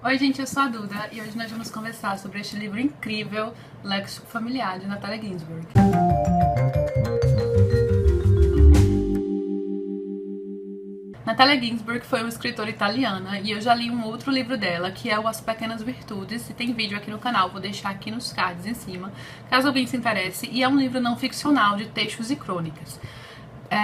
Oi gente, eu sou a Duda e hoje nós vamos conversar sobre este livro incrível, Léxico Familiar, de Natalia Ginzburg. Natalia Ginzburg foi uma escritora italiana e eu já li um outro livro dela, que é o As Pequenas Virtudes, e tem vídeo aqui no canal, vou deixar aqui nos cards em cima, caso alguém se interesse, e é um livro não ficcional de textos e crônicas.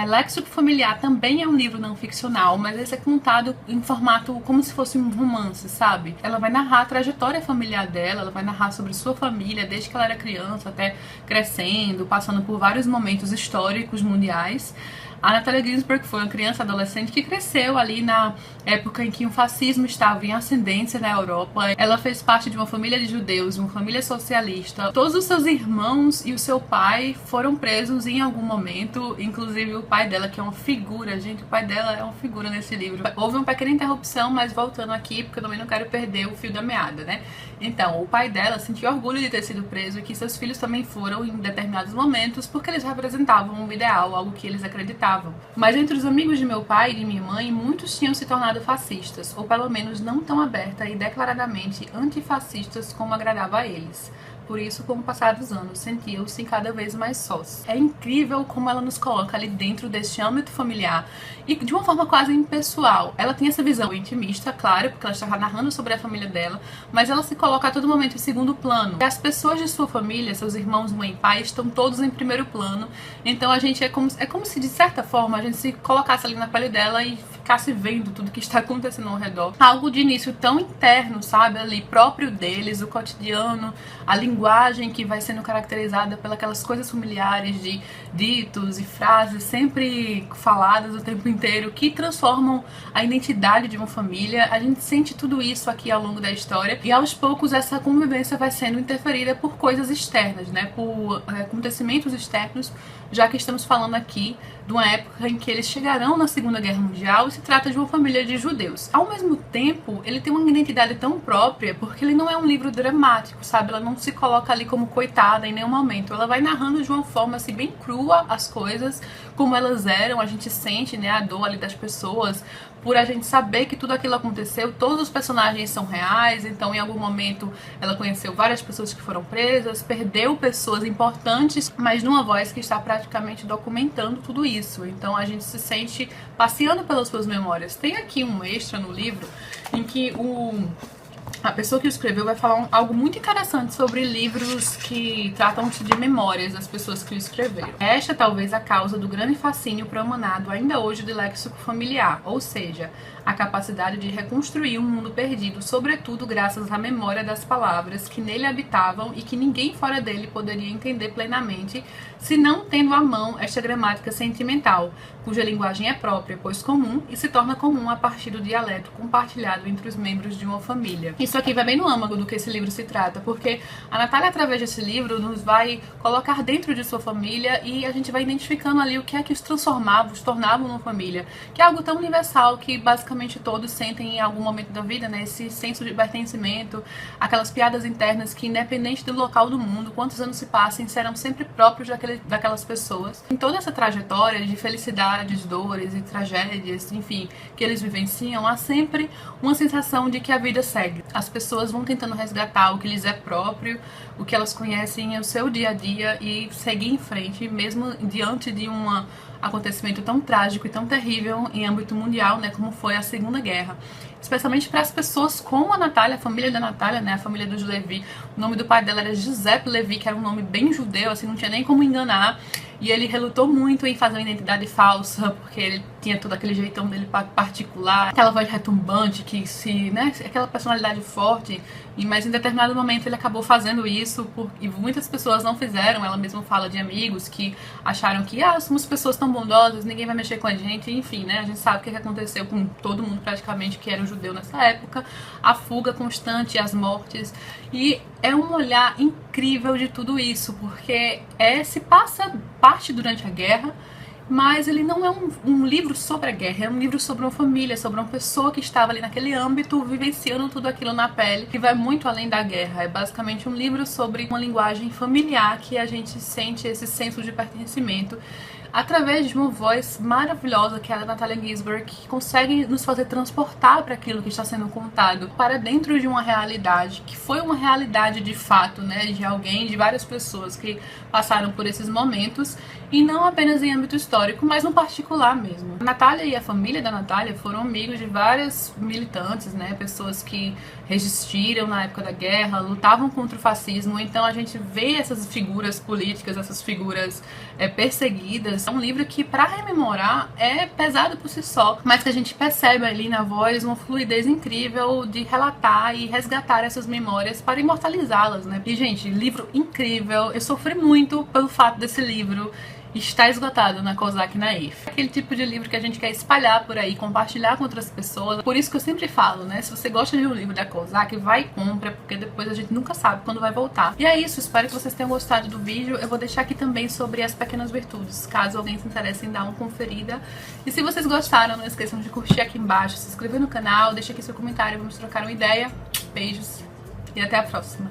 Léxico Familiar também é um livro não ficcional, mas esse é contado em formato como se fosse um romance, sabe? Ela vai narrar a trajetória familiar dela, ela vai narrar sobre sua família, desde que ela era criança até crescendo, passando por vários momentos históricos mundiais. A Natalia Ginzburg foi uma criança adolescente que cresceu ali na época em que o fascismo estava em ascendência na Europa. Ela fez parte de uma família de judeus, uma família socialista. Todos os seus irmãos e o seu pai foram presos em algum momento, inclusive o pai dela, que é uma figura, gente, o pai dela é uma figura nesse livro. Houve uma pequena interrupção, mas voltando aqui, porque eu também não quero perder o fio da meada, né? Então, o pai dela sentiu orgulho de ter sido preso e que seus filhos também foram em determinados momentos, porque eles representavam um ideal, algo que eles acreditavam. Mas entre os amigos de meu pai e de minha mãe, muitos tinham se tornado fascistas, ou pelo menos não tão aberta e declaradamente antifascistas como agradava a eles. Por isso, com o passar dos anos, sentiam-se cada vez mais sós. É incrível como ela nos coloca ali dentro deste âmbito familiar e de uma forma quase impessoal. Ela tem essa visão intimista, claro, porque ela está narrando sobre a família dela, mas ela se coloca a todo momento em segundo plano. As pessoas de sua família, seus irmãos, mãe e pai, estão todos em primeiro plano. Então a gente é como se, de certa forma, a gente se colocasse ali na pele dela e ficasse vendo tudo que está acontecendo ao redor. Algo de início tão interno, sabe? Ali, próprio deles, o cotidiano, a linguagem que vai sendo caracterizada pelas coisas familiares de ditos e frases sempre faladas o tempo inteiro, que transformam a identidade de uma família. A gente sente tudo isso aqui ao longo da história e aos poucos essa convivência vai sendo interferida por coisas externas, né? Por acontecimentos externos, já que estamos falando aqui de uma época em que eles chegarão na Segunda Guerra Mundial e se trata de uma família de judeus. Ao mesmo tempo, ele tem uma identidade tão própria, porque ele não é um livro dramático, sabe? Ela não se coloca ali como coitada em nenhum momento. Ela vai narrando de uma forma assim bem crua as coisas, como elas eram. A gente sente, né, a dor ali das pessoas, por a gente saber que tudo aquilo aconteceu. Todos os personagens são reais, então em algum momento ela conheceu várias pessoas que foram presas, perdeu pessoas importantes, mas numa voz que está praticamente documentando tudo isso. Então a gente se sente passeando pelas suas memórias. Tem aqui um extra no livro em que a pessoa que o escreveu vai falar algo muito interessante sobre livros que tratam-se de memórias das pessoas que o escreveram. Esta é talvez a causa do grande fascínio promanado ainda hoje do léxico familiar, ou seja, a capacidade de reconstruir um mundo perdido, sobretudo graças à memória das palavras que nele habitavam e que ninguém fora dele poderia entender plenamente, se não tendo à mão esta gramática sentimental, cuja linguagem é própria, pois comum, e se torna comum a partir do dialeto compartilhado entre os membros de uma família. Isso aqui vai bem no âmago do que esse livro se trata, porque a Natália, através desse livro, nos vai colocar dentro de sua família e a gente vai identificando ali o que é que os transformava, os tornavam uma família, que é algo tão universal que basicamente todos sentem em algum momento da vida, né? Esse senso de pertencimento, aquelas piadas internas que, independente do local do mundo, quantos anos se passem, serão sempre próprios daquelas pessoas. Em toda essa trajetória de felicidades, dores e tragédias, enfim, que eles vivenciam, há sempre uma sensação de que a vida segue. As pessoas vão tentando resgatar o que lhes é próprio, o que elas conhecem em o seu dia a dia e seguir em frente, mesmo diante de um acontecimento tão trágico e tão terrível em âmbito mundial, né, como foi a Segunda Guerra. Especialmente para as pessoas como a Natália, a família da Natália, né, a família dos Levi. O nome do pai dela era Giuseppe Levi, que era um nome bem judeu, assim, não tinha nem como enganar. E ele relutou muito em fazer uma identidade falsa, porque ele tinha todo aquele jeitão dele particular, aquela voz retumbante, né, aquela personalidade forte. Mas em determinado momento ele acabou fazendo isso, e muitas pessoas não fizeram. Ela mesma fala de amigos que acharam que somos pessoas tão bondosas, ninguém vai mexer com a gente, enfim, né, a gente sabe o que aconteceu com todo mundo praticamente que era judeu nessa época, a fuga constante, as mortes, e é um olhar incrível de tudo isso, porque se passa parte durante a guerra, mas ele não é um livro sobre a guerra, é um livro sobre uma família, sobre uma pessoa que estava ali naquele âmbito, vivenciando tudo aquilo na pele, que vai muito além da guerra. É basicamente um livro sobre uma linguagem familiar que a gente sente esse senso de pertencimento. através de uma voz maravilhosa que é a da Natalia Ginzburg, que consegue nos fazer transportar para aquilo que está sendo contado, para dentro de uma realidade, que foi uma realidade de fato, né, de alguém, de várias pessoas que passaram por esses momentos, e não apenas em âmbito histórico, mas no particular mesmo. A Natália e a família da Natália foram amigos de várias militantes, né, pessoas que resistiram na época da guerra, lutavam contra o fascismo, então a gente vê essas figuras políticas, essas figuras perseguidas. É um livro que, para rememorar, é pesado por si só, mas que a gente percebe ali na voz uma fluidez incrível de relatar e resgatar essas memórias para imortalizá-las, né? E, gente, livro incrível. Eu sofri muito pelo fato desse livro está esgotado na Kozak Naif. Aquele tipo de livro que a gente quer espalhar por aí, compartilhar com outras pessoas. Por isso que eu sempre falo, né? Se você gosta de um livro da Kozak, vai e compra, porque depois a gente nunca sabe quando vai voltar. E é isso, espero que vocês tenham gostado do vídeo. Eu vou deixar aqui também sobre as pequenas virtudes, caso alguém se interesse em dar uma conferida. E se vocês gostaram, não esqueçam de curtir aqui embaixo, se inscrever no canal, deixa aqui seu comentário, vamos trocar uma ideia. Beijos e até a próxima.